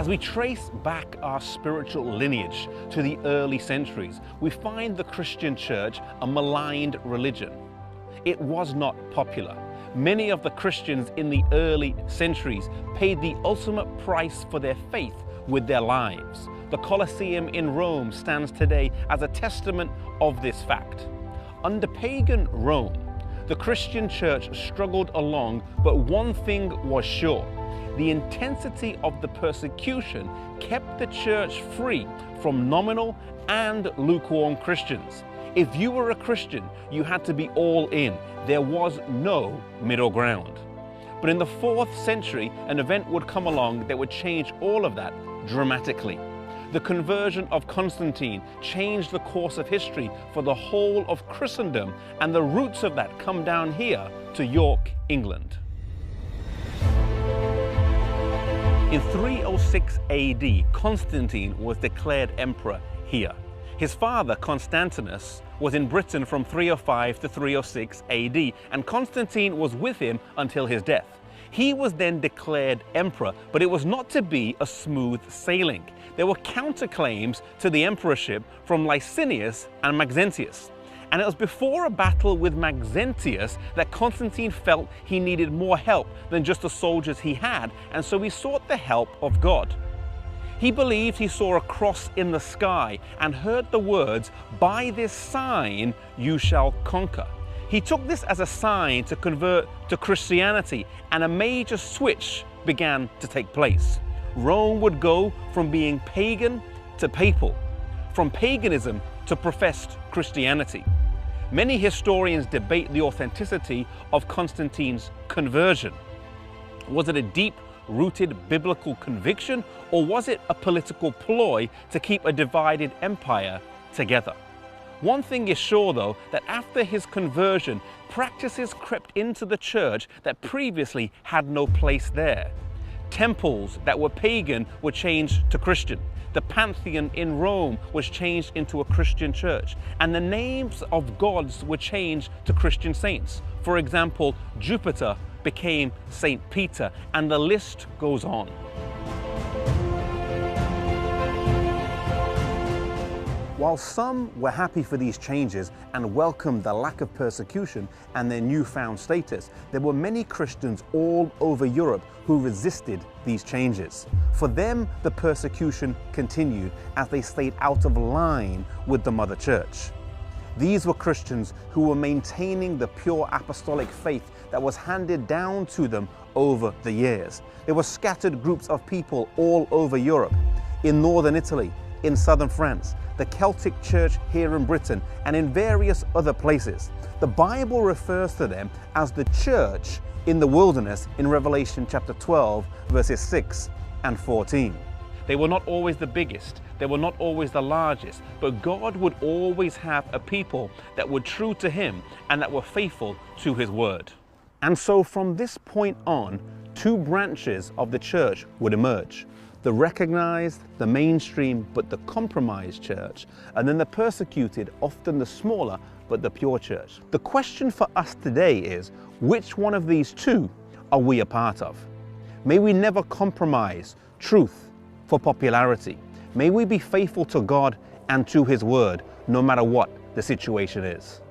As we trace back our spiritual lineage to the early centuries, we find the Christian church a maligned religion. It was not popular. Many of the Christians in the early centuries paid the ultimate price for their faith with their lives. The Colosseum in Rome stands today as a testament of this fact. Under pagan Rome, the Christian church struggled along, but one thing was sure. The intensity of the persecution kept the church free from nominal and lukewarm Christians. If you were a Christian, you had to be all in. There was no middle ground. But in the 4th century, an event would come along that would change all of that dramatically. The conversion of Constantine changed the course of history for the whole of Christendom, and the roots of that come down here to York, England. In 306 AD, Constantine was declared emperor here. His father, Constantinus, was in Britain from 305 to 306 AD, and Constantine was with him until his death. He was then declared emperor, but it was not to be a smooth sailing. There were counterclaims to the emperorship from Licinius and Maxentius. And it was before a battle with Maxentius that Constantine felt he needed more help than just the soldiers he had, and so he sought the help of God. He believed he saw a cross in the sky and heard the words, "By this sign you shall conquer." He took this as a sign to convert to Christianity, and a major switch began to take place. Rome would go from being pagan to papal, from paganism to professed Christianity. Many historians debate the authenticity of Constantine's conversion. Was it a deep-rooted biblical conviction, or was it a political ploy to keep a divided empire together? One thing is sure, though, that after his conversion, practices crept into the church that previously had no place there. Temples that were pagan were changed to Christian. The Pantheon in Rome was changed into a Christian church, and the names of gods were changed to Christian saints. For example, Jupiter became Saint Peter, and the list goes on. While some were happy for these changes and welcomed the lack of persecution and their newfound status, there were many Christians all over Europe who resisted these changes. For them, the persecution continued as they stayed out of line with the Mother Church. These were Christians who were maintaining the pure apostolic faith that was handed down to them over the years. There were scattered groups of people all over Europe, in northern Italy, in southern France, the Celtic Church here in Britain, and in various other places. The Bible refers to them as the church in the wilderness in Revelation chapter 12, verses 6 and 14. They were not always the biggest, they were not always the largest, but God would always have a people that were true to Him and that were faithful to His word. And so from this point on, two branches of the church would emerge. The recognized, the mainstream, but the compromised church, and then the persecuted, often the smaller, but the pure church. The question for us today is, which one of these two are we a part of? May we never compromise truth for popularity. May we be faithful to God and to His word, no matter what the situation is.